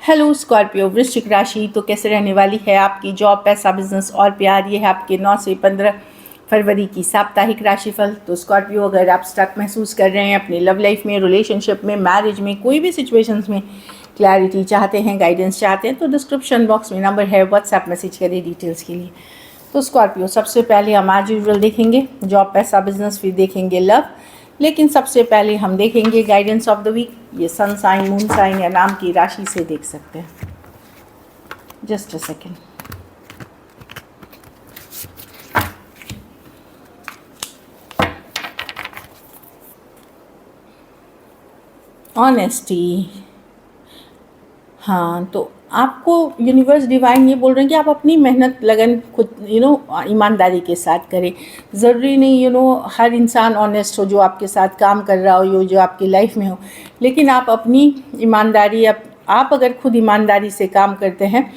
Hello Scorpio वृश्चिक राशि, तो कैसे रहने वाली है आपकी जॉब, पैसा, बिजनेस और प्यार। ये है आपके 9 से 15 फरवरी की साप्ताहिक राशिफल। तो स्कॉर्पियो, अगर आप स्टक महसूस कर रहे हैं अपनी लव लाइफ में, रिलेशनशिप में, मैरिज में, कोई भी सिचुएशंस में क्लैरिटी चाहते हैं, गाइडेंस चाहते हैं, तो डिस्क्रिप्शन बॉक्स में नंबर है, व्हाट्सएप मैसेज करिए डिटेल्स के लिए। तो स्कॉर्पियो, सबसे पहले हम आज यूजुअल देखेंगे जॉब, पैसा, बिजनेस, फिर देखेंगे लव। लेकिन सबसे पहले हम देखेंगे गाइडेंस ऑफ द वीक। ये सन साइन, मून साइन या नाम की राशि से देख सकते हैं। Just a second. ऑनेस्टी, हाँ, तो आपको यूनिवर्स डिवाइन ये बोल रहे हैं कि आप अपनी मेहनत, लगन खुद ईमानदारी के साथ करें। ज़रूरी नहीं हर इंसान ऑनेस्ट हो जो आपके साथ काम कर रहा हो, जो आपकी लाइफ में हो, लेकिन आप अपनी ईमानदारी, आप अगर खुद ईमानदारी से काम करते हैं,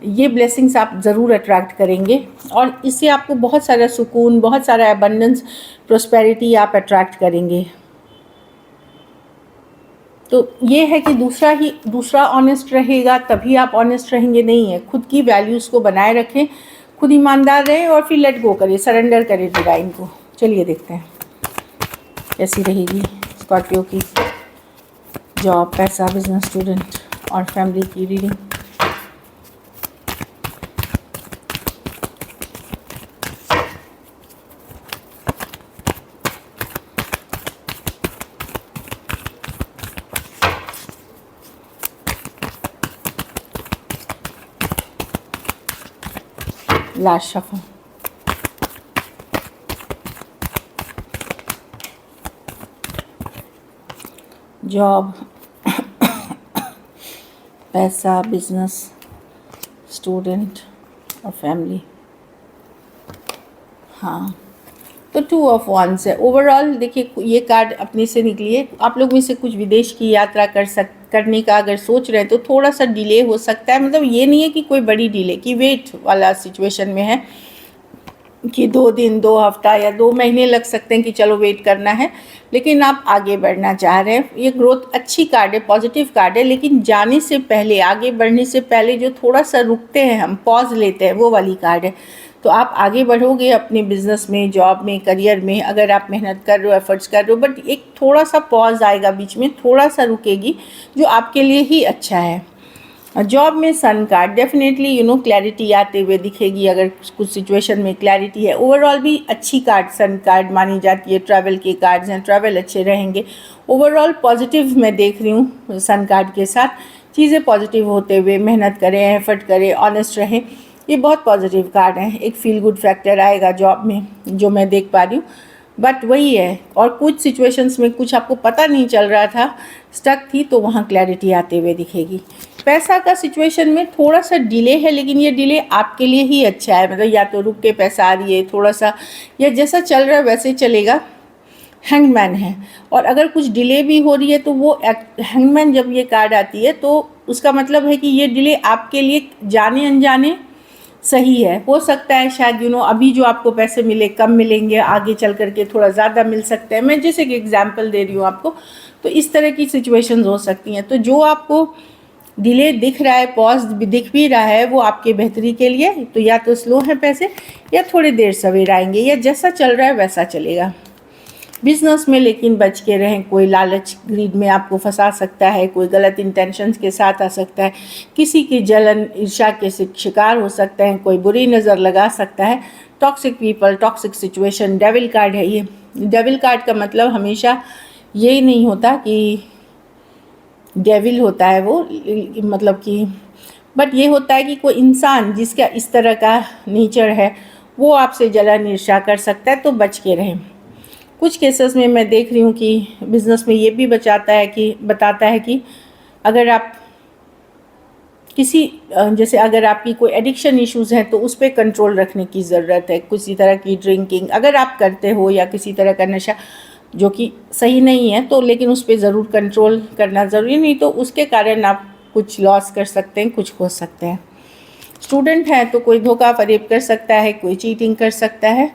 ये ब्लेसिंग्स आप ज़रूर अट्रैक्ट करेंगे और इससे आपको बहुत सारा सुकून, बहुत सारा एबंडेंस, प्रोस्पेरिटी आप अट्रैक्ट करेंगे। तो ये है कि दूसरा ऑनेस्ट रहेगा तभी आप ऑनेस्ट रहेंगे, नहीं है। खुद की वैल्यूज़ को बनाए रखें, खुद ईमानदार रहें और फिर लेट गो करें, सरेंडर करें डिवाइन को। चलिए देखते हैं कैसी रहेगी स्कॉर्पियो की जॉब, पैसा, बिजनेस, स्टूडेंट और फैमिली की रीडिंग। Last shuffle. जॉब, पैसा, बिजनेस, स्टूडेंट और फैमिली। हाँ, तो 2 ऑफ वांड्स है। ओवरऑल देखिए, ये कार्ड अपने से निकली है। आप लोग में से कुछ विदेश की यात्रा करने का अगर सोच रहे हैं तो थोड़ा सा डिले हो सकता है। मतलब ये नहीं है कि कोई बड़ी डिले, कि वेट वाला सिचुएशन में है कि 2 दिन, 2 हफ्ता या 2 महीने लग सकते हैं कि चलो वेट करना है, लेकिन आप आगे बढ़ना चाह रहे हैं। ये ग्रोथ अच्छी कार्ड है, पॉजिटिव कार्ड है, लेकिन जाने से पहले, आगे बढ़ने से पहले जो थोड़ा सा रुकते हैं, हम पॉज लेते हैं, वो वाली कार्ड है। तो आप आगे बढ़ोगे अपने बिजनेस में, जॉब में, करियर में, अगर आप मेहनत कर रहे हो, एफर्ट्स कर रहे हो, बट एक थोड़ा सा पॉज आएगा बीच में, थोड़ा सा रुकेगी, जो आपके लिए ही अच्छा है। जॉब में सन कार्ड डेफिनेटली क्लैरिटी आते हुए दिखेगी, अगर कुछ सिचुएशन में क्लैरिटी है। ओवरऑल भी अच्छी कार्ड सन कार्ड मानी जाती है, ट्रैवल के कार्ड्स हैं, ट्रैवल अच्छे रहेंगे। ओवरऑल पॉजिटिव मैं देख रही हूँ सन कार्ड के साथ, चीज़ें पॉजिटिव होते हुए, मेहनत करें, एफर्ट करें, ऑनेस्ट रहें, ये बहुत पॉजिटिव कार्ड है। एक फील गुड फैक्टर आएगा जॉब में, जो मैं देख पा रही हूँ। बट वही है, और कुछ सिचुएशंस में कुछ आपको पता नहीं चल रहा था, स्टक थी, तो वहाँ क्लैरिटी आते हुए दिखेगी। पैसा का सिचुएशन में थोड़ा सा डिले है, लेकिन ये डिले आपके लिए ही अच्छा है। मतलब या तो रुक के पैसा आ रही है थोड़ा सा, या जैसा चल रहा है वैसे चलेगा। हैंगमैन है, और अगर कुछ डिले भी हो रही है तो वो हैंगमैन, जब ये कार्ड आती है तो उसका मतलब है कि ये डिले आपके लिए जाने अनजाने सही है। हो सकता है शायद अभी जो आपको पैसे मिले कम मिलेंगे, आगे चल करके थोड़ा ज़्यादा मिल सकता है। मैं जैसे कि एग्जांपल दे रही हूँ आपको, तो इस तरह की सिचुएशंस हो सकती हैं। तो जो आपको डिले दिख रहा है, पॉज दिख भी रहा है, वो आपके बेहतरी के लिए, तो या तो स्लो है पैसे, या थोड़ी देर सवेर आएंगे, या जैसा चल रहा है वैसा चलेगा। बिजनेस में लेकिन बच के रहें, कोई लालच, ग्रीड में आपको फंसा सकता है, कोई गलत इंटेंशंस के साथ आ सकता है, किसी की जलन, ईर्ष्या के शिकार हो सकते हैं, कोई बुरी नज़र लगा सकता है। Toxic people, toxic situation, devil card है ये। डेविल कार्ड का मतलब हमेशा ये नहीं होता कि डेविल होता है वो, मतलब कि, बट ये होता है कि कोई इंसान जिसका इस तरह का नेचर है, वो आपसे जलन, ईर्ष्या कर सकता है, तो बच के रहें। कुछ केसेस में मैं देख रही हूँ कि बिज़नेस में ये भी बताता है कि अगर आप जैसे अगर आपकी कोई एडिक्शन इश्यूज़ हैं तो उस पर कंट्रोल रखने की ज़रूरत है। किसी तरह की ड्रिंकिंग अगर आप करते हो, या किसी तरह का नशा जो कि सही नहीं है, तो लेकिन उस पर ज़रूर कंट्रोल करना ज़रूरी, नहीं तो उसके कारण आप कुछ लॉस कर सकते हैं, कुछ खो सकते हैं। स्टूडेंट है तो कोई धोखा फरेब कर सकता है, कोई चीटिंग कर सकता है,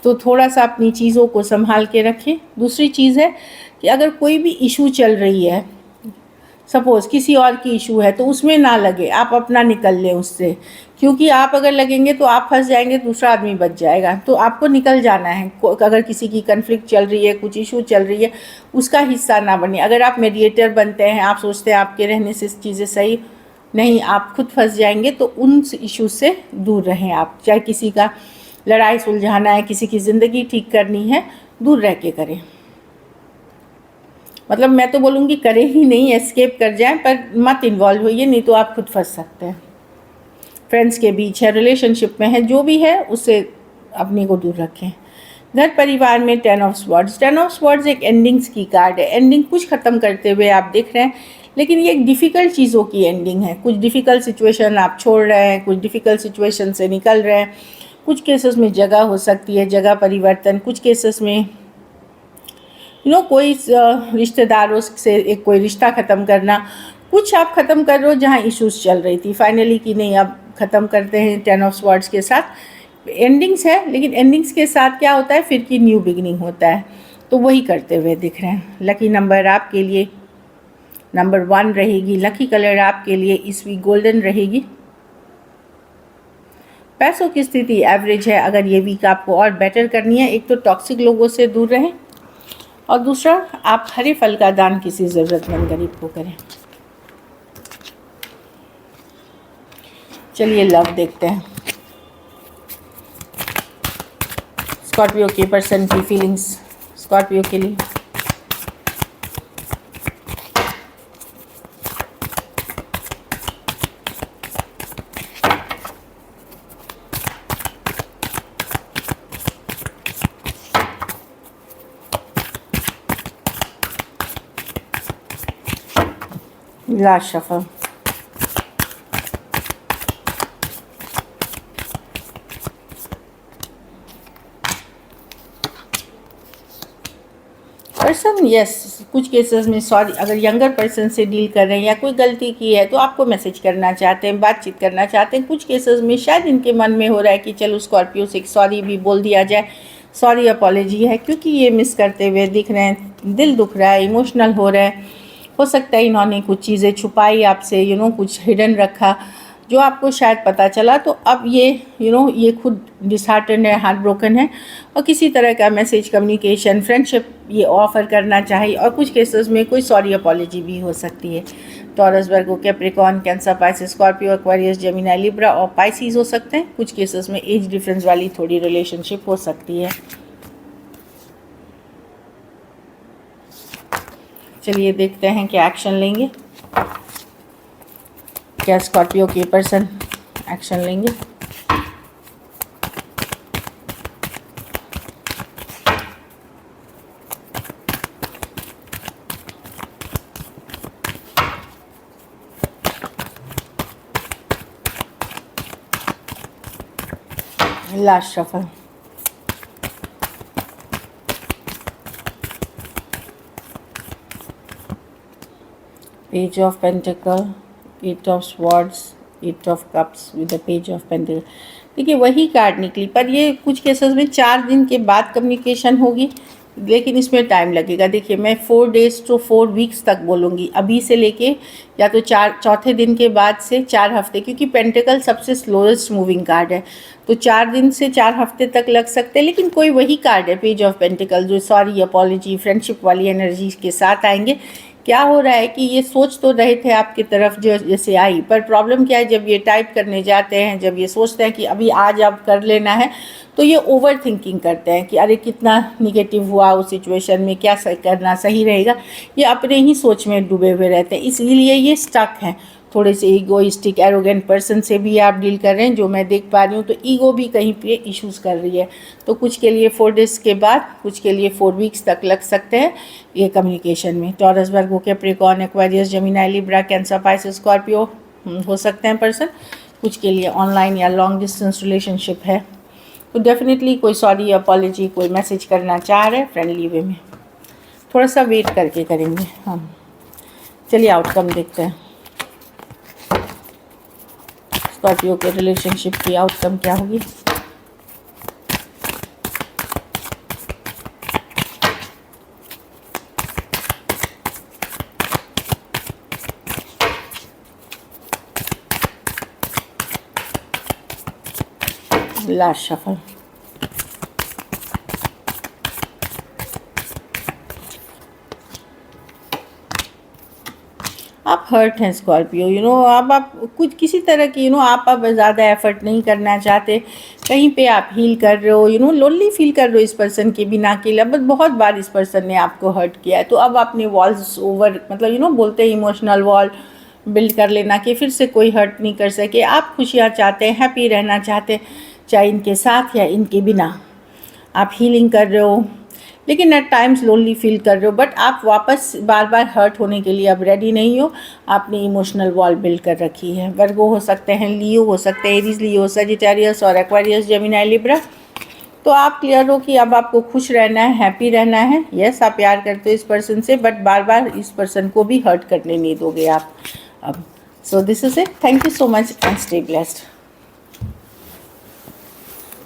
तो थोड़ा सा अपनी चीज़ों को संभाल के रखें। दूसरी चीज़ है कि अगर कोई भी इशू चल रही है, सपोज़ किसी और की इशू है तो उसमें ना लगे, आप अपना निकल लें उससे, क्योंकि आप अगर लगेंगे तो आप फंस जाएंगे, दूसरा आदमी बच जाएगा। तो आपको निकल जाना है। अगर किसी की कन्फ्लिक्ट चल रही है, कुछ इशू चल रही है, उसका हिस्सा ना बने। अगर आप मीडिएटर बनते हैं, आप सोचते हैं आपके रहने से चीज़ें सही नहीं, आप खुद फंस जाएंगे। तो उन इशू से दूर रहें आप। चाहे किसी का लड़ाई सुलझाना है, किसी की ज़िंदगी ठीक करनी है, दूर रह के करें। मतलब मैं तो बोलूँगी करें ही नहीं, एस्केप कर जाएं, पर मत इन्वॉल्व होइए, नहीं तो आप खुद फंस सकते हैं। फ्रेंड्स के बीच है, रिलेशनशिप में है, जो भी है उससे अपने को दूर रखें। घर परिवार में 10 ऑफ स्वॉर्ड्स। 10 ऑफ स्वॉर्ड्स एक एंडिंग्स की कार्ड है। एंडिंग कुछ ख़त्म करते हुए आप दिख रहे हैं, लेकिन ये एक डिफ़िकल्ट चीज़ों की एंडिंग है। कुछ डिफ़िकल्ट सिचुएशन आप छोड़ रहे हैं, कुछ डिफ़िकल्ट सिचुएशन से निकल रहे हैं। कुछ केसेस में जगह हो सकती है, जगह परिवर्तन। कुछ केसेस में कोई रिश्तेदारों से एक कोई रिश्ता ख़त्म करना। कुछ आप ख़त्म कर रहे हो जहाँ इश्यूज़ चल रही थी, फाइनली कि नहीं अब ख़त्म करते हैं 10 ऑफ स्वॉर्ड्स के साथ। एंडिंग्स है, लेकिन एंडिंग्स के साथ क्या होता है, फिर की न्यू बिगिनिंग होता है। तो वही करते हुए दिख रहे हैं। लकी नंबर आपके लिए नंबर 1 रहेगी। लकी कलर आपके लिए इस वीक गोल्डन रहेगी। पैसों की स्थिति एवरेज है। अगर ये वीक आपको और बेटर करनी है, एक तो टॉक्सिक लोगों से दूर रहें, और दूसरा आप हरे फल का दान किसी ज़रूरतमंद गरीब को करें। चलिए लव देखते हैं। स्कॉर्पियो के पर्सन की फीलिंग्स स्कॉर्पियो के लिए। Last shuffle. पर्सन यस, कुछ केसेस में सॉरी, अगर यंगर पर्सन से डील कर रहे हैं या कोई गलती की है तो आपको मैसेज करना चाहते हैं, बातचीत करना चाहते हैं। कुछ केसेस में शायद इनके मन में हो रहा है कि चलो स्कॉर्पियो से एक सॉरी भी बोल दिया जाए, सॉरी अपॉलॉजी है, क्योंकि ये मिस करते हुए दिख रहे हैं, दिल दुख रहा है, इमोशनल हो रहे हैं। हो सकता है इन्होंने कुछ चीज़ें छुपाई आपसे, कुछ हिडन रखा जो आपको शायद पता चला। तो अब ये ये खुद डिसहार्टन है, हार्ट ब्रोकन है, और किसी तरह का मैसेज, कम्युनिकेशन, फ्रेंडशिप ये ऑफ़र करना चाहिए। और कुछ केसेस में कोई सॉरी अपॉलॉजी भी हो सकती है। Taurus, Virgo, Capricorn, Cancer, Pisces, Scorpio, Aquarius, Gemini, Libra और पाइसिस हो सकते हैं। कुछ केसेस में एज डिफरेंस वाली थोड़ी रिलेशनशिप हो सकती है। चलिए देखते हैं क्या एक्शन लेंगे, क्या स्कॉर्पियो के पर्सन एक्शन लेंगे। Last shuffle. Page of pentacle, 8 of swords, 8 of cups with the page of pentacle. देखिए वही कार्ड निकली, पर ये कुछ केसेस में 4 दिन के बाद कम्युनिकेशन होगी, लेकिन इसमें टाइम लगेगा। देखिए मैं 4 डेज़ to 4 वीक्स तक बोलूँगी, अभी से लेके या तो चौथे दिन के बाद से 4 हफ्ते, क्योंकि पेंटिकल सबसे स्लोएस्ट मूविंग कार्ड है। तो 4 दिन से 4 हफ्ते तक लग सकते हैं, लेकिन कोई वही कार्ड है पेज ऑफ पेंटिकल, जो सॉरी, अपॉलॉजी, फ्रेंडशिप वाली एनर्जी के साथ आएंगे। क्या हो रहा है कि ये सोच तो रहे थे आपकी तरफ जो जैसे आई, पर प्रॉब्लम क्या है, जब ये टाइप करने जाते हैं, जब ये सोचते हैं कि अभी आज अब कर लेना है, तो ये ओवर थिंकिंग करते हैं कि अरे कितना निगेटिव हुआ उस सिचुएशन में, क्या करना सही रहेगा। ये अपने ही सोच में डूबे हुए रहते हैं, इसलिए ये स्टक हैं। थोड़े से ईगोइस्टिक, एरोगेंट पर्सन से भी आप डील कर रहे हैं, जो मैं देख पा रही हूँ। तो ईगो भी कहीं पे इश्यूज़ कर रही है। तो कुछ के लिए 4 डेज़ के बाद, कुछ के लिए 4 वीक्स तक लग सकते हैं ये कम्युनिकेशन में। Taurus, Virgo, Capricorn, Aquarius, Gemini, Libra, Cancer, Pisces, Scorpio हो सकते हैं पर्सन। कुछ के लिए ऑनलाइन या लॉन्ग डिस्टेंस रिलेशनशिप है। तो डेफिनेटली कोई सॉरी, अपॉलॉजी, कोई मैसेज करना चाह रहे हैं फ्रेंडली वे में। थोड़ा सा वेट करके करेंगे हम। चलिए आउटकम देखते हैं, स्कॉर्पियो के रिलेशनशिप की आउटकम क्या होगी। Last shuffle. आप हर्ट हैं स्कॉर्पियो, अब आप कुछ किसी तरह की आप अब ज़्यादा एफर्ट नहीं करना चाहते, कहीं पे आप हील कर रहे हो, लोनली फील कर रहे हो इस पर्सन के बिना अकेला। बट बहुत बार इस पर्सन ने आपको हर्ट किया है, तो अब आपने वॉल्स ओवर मतलब बोलते हैं इमोशनल वॉल बिल्ड कर लेना कि फिर से कोई हर्ट नहीं कर सके। आप खुशियाँ चाहते हैं, हैप्पी रहना चाहते हैं, चाहे इनके साथ या इनके बिना। आप हीलिंग कर रहे हो, लेकिन एट टाइम्स लोनली फील कर रहे हो, बट आप वापस बार बार हर्ट होने के लिए अब रेडी नहीं हो। आपने इमोशनल वॉल बिल्ड कर रखी है। वर्गो हो सकते हैं, लियो हो सकते हैं, एरीज, लियो, सजिटेरियस और एक्वेरियस, जेमिनी, लिब्रा। तो आप क्लियर हो कि अब आपको खुश रहना है, हैप्पी रहना है। यस, आप प्यार करते हो इस पर्सन से, बट बार बार इस पर्सन को भी हर्ट करने नहीं दोगे आप अब। So this is it. Thank you so much and stay blessed.